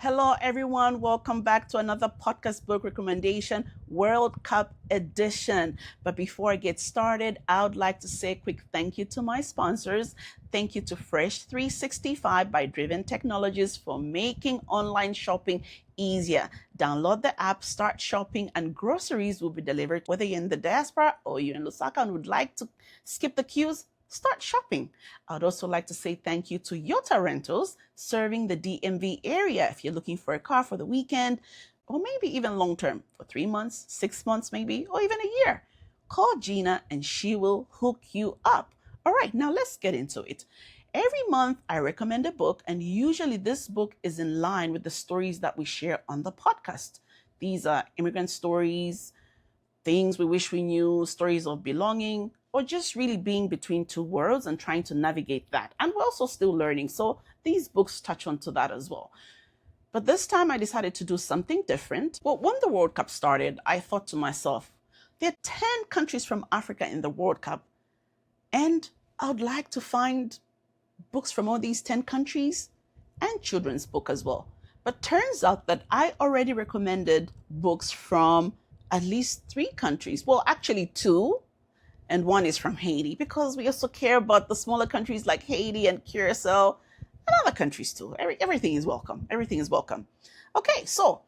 Hello, everyone. Welcome back to another podcast book recommendation, World Cup edition. But before I get started, I would like to say a quick thank you to my sponsors. Thank you to Fresh 365 by Driven Technologies for making online shopping easier. Download the app, start shopping, and groceries will be delivered. Whether you're in the diaspora or you're in Lusaka and would like to skip the queues, start shopping. I'd also like to say thank you to Yota Rentals, serving the DMV area. If you're looking for a car for the weekend, or maybe even long term, for 3 months, 6 months maybe, or even a year, call Gina and she will hook you up. All right, now let's get into it. Every month, I recommend a book, and usually this book is in line with the stories that we share on the podcast. These are immigrant stories, things we wish we knew, stories of belonging, or just really being between two worlds and trying to navigate that. And we're also still learning. So these books touch onto that as well. But this time I decided to do something different. Well, when the World Cup started, I thought to myself, there are 10 countries from Africa in the World Cup, and I would like to find books from all these 10 countries and children's book as well. But turns out that I already recommended books from at least 3 countries. Well, actually 2, and 1 is from Haiti, because we also care about the smaller countries like Haiti and Curacao and other countries too. Everything is welcome. Everything is welcome. Okay, so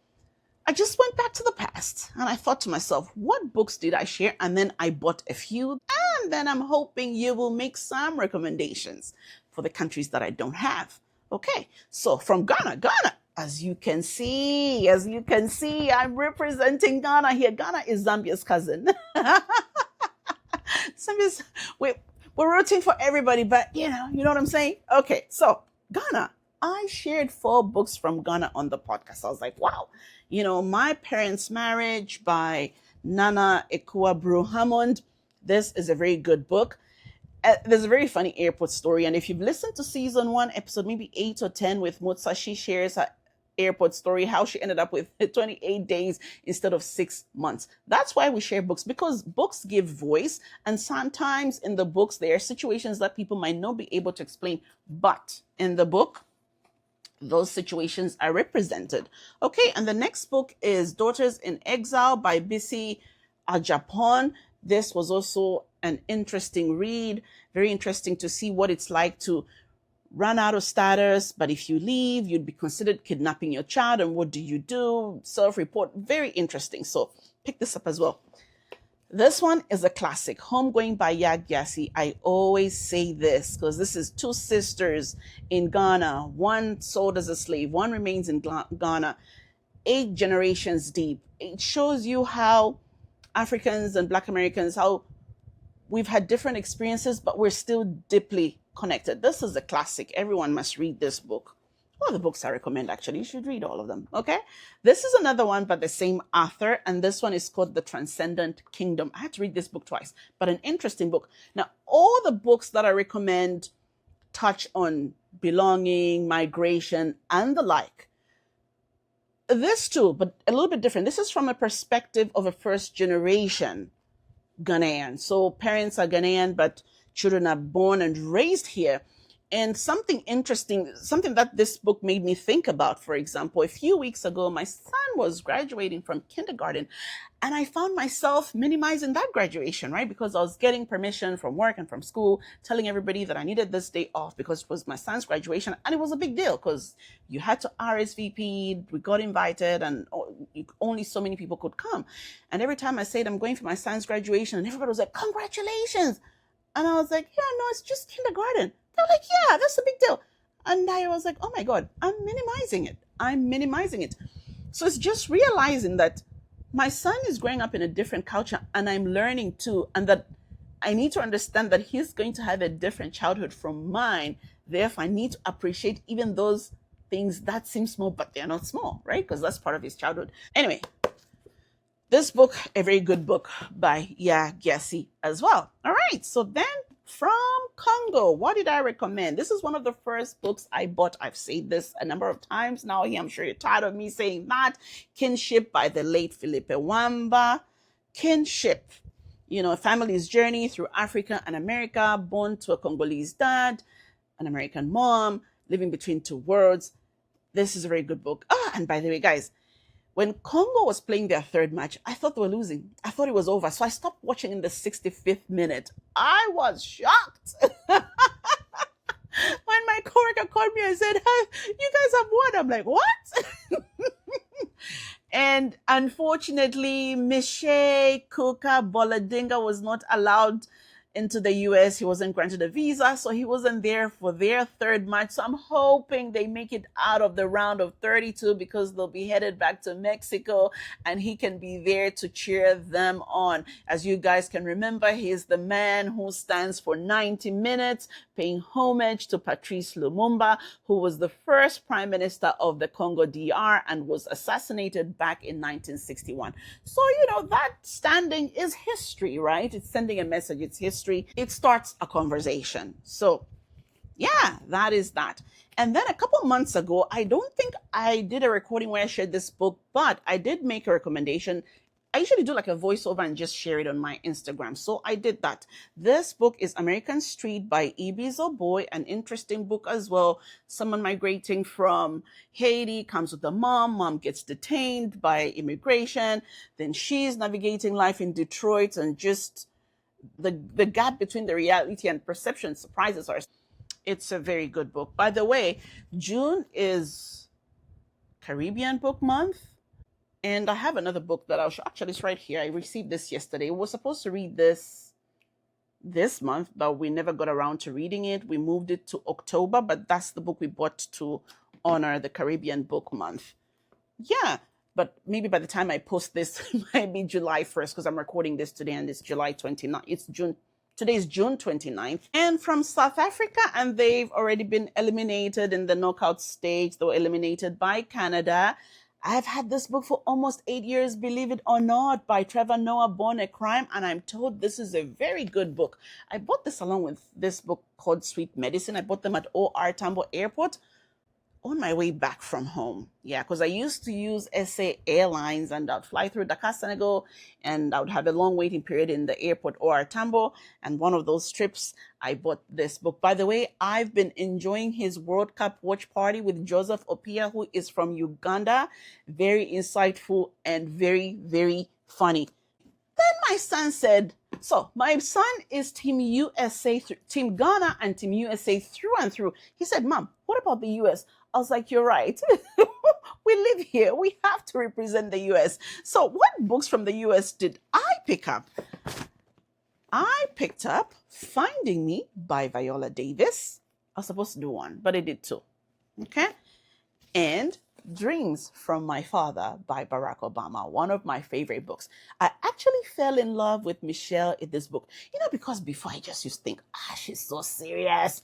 I just went back to the past and I thought to myself, what books did I share? And then I bought a few, and then I'm hoping you will make some recommendations for the countries that I don't have. Okay, so from Ghana, as you can see, I'm representing Ghana here. Ghana is Zambia's cousin. Zambia's, we're rooting for everybody, but you know what I'm saying? Okay, so Ghana. I shared 4 books from Ghana on the podcast. I was like, wow, My Parents' Marriage by Nana Ekua Brew-Hammond. This is a very good book. There's a very funny airport story. And if you've listened to season 1, episode maybe 8 or 10 with Mutsa, she shares her airport story, how she ended up with 28 days instead of 6 months. That's why we share books, because books give voice. And sometimes in the books, there are situations that people might not be able to explain. But in the book, those situations are represented. Okay, and the next book is Daughters in Exile by Bisi, Adjapon. This was also an interesting read. Very interesting to see what it's like to run out of status, but if you leave, you'd be considered kidnapping your child, and what do you do? Self-report. Very interesting. So pick this up as well. This one is a classic, Homegoing by Gyasi. I always say this because this is 2 sisters in Ghana. One sold as a slave, one remains in Ghana, 8 generations deep. It shows you how Africans and Black Americans, how we've had different experiences, but we're still deeply connected. This is a classic. Everyone must read this book. All the books I recommend, actually. You should read all of them, okay? This is another one by the same author, and this one is called The Transcendent Kingdom. I had to read this book twice, but an interesting book. Now, all the books that I recommend touch on belonging, migration, and the like. This too, but a little bit different. This is from a perspective of a first-generation Ghanaian. So parents are Ghanaian, but children are born and raised here. And something interesting, something that this book made me think about, for example, a few weeks ago, my son was graduating from kindergarten, and I found myself minimizing that graduation, right? Because I was getting permission from work and from school, telling everybody that I needed this day off because it was my son's graduation. And it was a big deal because you had to RSVP, we got invited, and only so many people could come. And every time I said I'm going for my son's graduation, and everybody was like, congratulations. And I was like, yeah, no, it's just kindergarten. They're like, yeah, that's a big deal. And I was like, oh my God, I'm minimizing it. So it's just realizing that my son is growing up in a different culture, and I'm learning too, and that I need to understand that he's going to have a different childhood from mine. Therefore, I need to appreciate even those things that seem small, but they're not small, right? Because that's part of his childhood. Anyway, this book, a very good book by Gyasi as well. All right, so then from Congo, what did I recommend? This is one of the first books I bought. I've said this a number of times now. I'm sure you're tired of me saying that. Kinship by the late Philippe Wamba. Kinship, a family's journey through Africa and America, born to a Congolese dad, an American mom, living between two worlds. This is a very good book. Ah, and by the way, guys, when Congo was playing their third match, I thought they were losing. I thought it was over. So I stopped watching in the 65th minute. I was shocked. When my coworker called me and said, "Hey, you guys have won." I'm like, "What?" And unfortunately, Miche Kuka Boladinga was not allowed into the US. He wasn't granted a visa, so he wasn't there for their third match. So I'm hoping they make it out of the round of 32 because they'll be headed back to Mexico and he can be there to cheer them on. As you guys can remember, he is the man who stands for 90 minutes, paying homage to Patrice Lumumba, who was the first prime minister of the Congo DR and was assassinated back in 1961. So, that standing is history, right? It's sending a message. It's history. It starts a conversation. So, yeah, that is that. And then a couple months ago, I don't think I did a recording where I shared this book, but I did make a recommendation. I usually do like a voiceover and just share it on my Instagram. So I did that. This book is American Street by E.B. Zoboi, an interesting book as well. Someone migrating from Haiti comes with a mom. Mom gets detained by immigration. Then she's navigating life in Detroit, and just the gap between the reality and perception surprises her. It's a very good book. By the way, June is Caribbean Book Month. And I have another book that I'll show. Actually, it's right here. I received this yesterday. We were supposed to read this month, but we never got around to reading it. We moved it to October, but that's the book we bought to honor the Caribbean Book Month. Yeah, but maybe by the time I post this, it might be July 1st because I'm recording this today and it's July 29th. Today's June 29th. And from South Africa, and they've already been eliminated in the knockout stage. They were eliminated by Canada. I've had this book for almost 8 years, believe it or not, by Trevor Noah, Born a Crime, and I'm told this is a very good book. I bought this along with this book called Sweet Medicine. I bought them at OR Tambo Airport on my way back from home. Yeah, because I used to use SA Airlines, and I'd fly through Dakar, Senegal, and I would have a long waiting period in the airport or Tambo. And one of those trips, I bought this book. By the way, I've been enjoying his World Cup watch party with Joseph Opia, who is from Uganda. Very insightful and very, very funny. Then my son said, so my son is Team USA, Team Ghana and Team USA through and through. He said, "Mom, what about the US?" I was like, "You're right. We live here. We have to represent the US." So what books from the US did I pick up? I picked up Finding Me by Viola Davis. I was supposed to do one, but I did two. Okay. And Dreams from My Father by Barack Obama, one of my favorite books. I actually fell in love with Michelle in this book, because before I just used to think, she's so serious.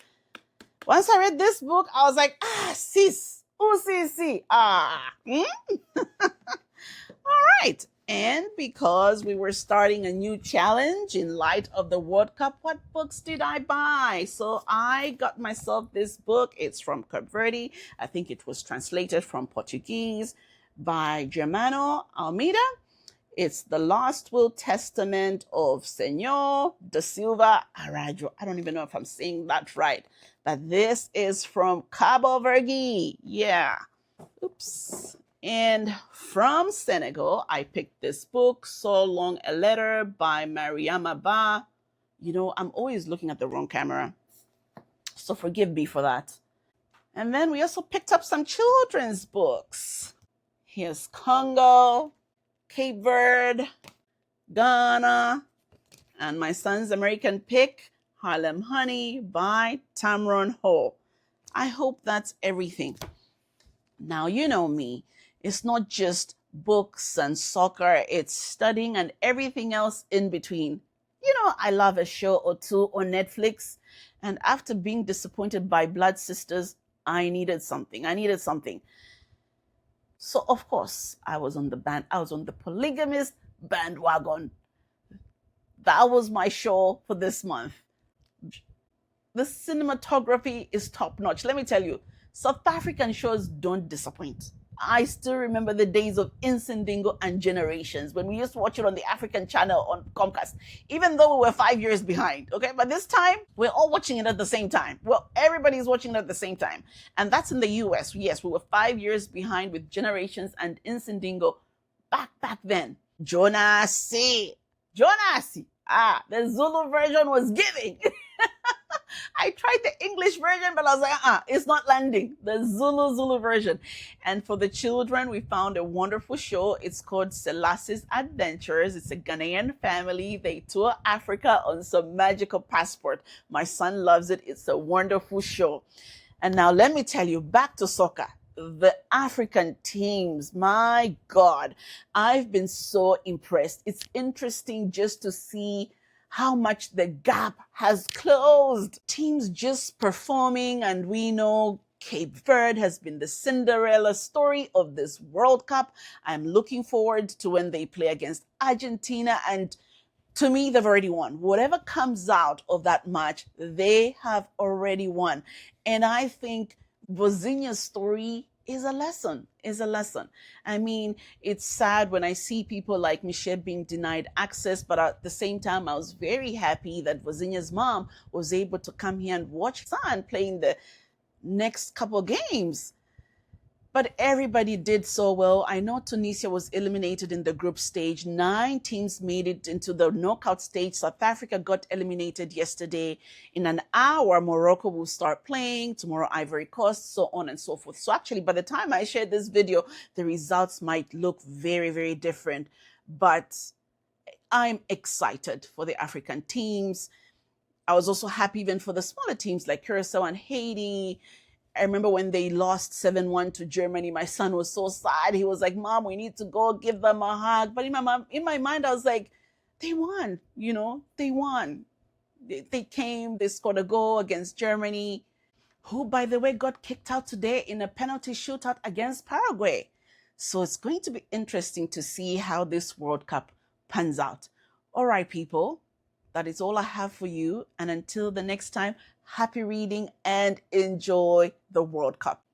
Once I read this book, I was like, sis, see. All right. And because we were starting a new challenge in light of the World Cup, what books did I buy? So I got myself this book. It's from Cabo Verde. I think it was translated from Portuguese by Germano Almeida. It's The Last Will Testament of Senor da Silva Arajo. I don't even know if I'm saying that right, but this is from Cabo Verde. Yeah. Oops. And from Senegal, I picked this book, So Long a Letter by Mariama Ba. I'm always looking at the wrong camera, so forgive me for that. And then we also picked up some children's books. Here's Congo, Cape Verde, Ghana, and my son's American pick, Harlem Honey by Tamron Hall. I hope that's everything. Now, you know me. It's not just books and soccer, it's studying and everything else in between. I love a show or two on Netflix, and after being disappointed by Blood Sisters, I needed something. So, of course, I was on the Polygamist bandwagon. That was my show for this month. The cinematography is top notch. Let me tell you, South African shows don't disappoint. I still remember the days of Insindingo and Generations when we used to watch it on the African channel on Comcast, even though we were 5 years behind. Okay, but this time we're all watching it at the same time. Well, everybody's watching it at the same time, and that's in the US. Yes, we were 5 years behind with Generations and Insindingo back then. Jonasi. The Zulu version was giving. I tried the English version, but I was like, it's not landing. The Zulu version. And for the children, we found a wonderful show. It's called Selassie's Adventures. It's a Ghanaian family. They tour Africa on some magical passport. My son loves it. It's a wonderful show. And now let me tell you, back to soccer. The African teams, my God, I've been so impressed. It's interesting just to see how much the gap has closed. Teams just performing, and we know Cape Verde has been the Cinderella story of this World Cup. I'm looking forward to when they play against Argentina, and to me, they've already won. Whatever comes out of that match, they have already won. And I think Vozinha's story is a lesson. I mean, it's sad when I see people like Michelle being denied access, but at the same time, I was very happy that Vozinha's mom was able to come here and watch son playing the next couple games. But everybody did so well. I know Tunisia was eliminated in the group stage. 9 teams made it into the knockout stage. South Africa got eliminated yesterday. In an hour, Morocco will start playing. Tomorrow, Ivory Coast, so on and so forth. So actually, by the time I share this video, the results might look very, very different. But I'm excited for the African teams. I was also happy even for the smaller teams like Curacao and Haiti. I remember when they lost 7-1 to Germany, my son was so sad. He was like, Mom, we need to go give them a hug. But in my mind, I was like, they won, they won. They came, they scored a goal against Germany, who, by the way, got kicked out today in a penalty shootout against Paraguay. So it's going to be interesting to see how this World Cup pans out. All right, people, that is all I have for you. And until the next time, happy reading and enjoy the World Cup.